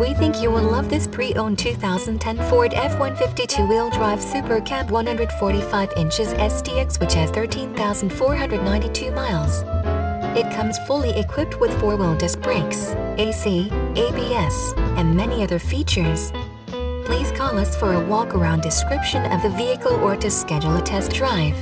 We think you will love this pre-owned 2010 Ford F-150 two-wheel drive SuperCab 145 inches STX, which has 13,492 miles. It comes fully equipped with 4-wheel disc brakes, AC, ABS, and many other features. Please call us for a walk-around description of the vehicle or to schedule a test drive.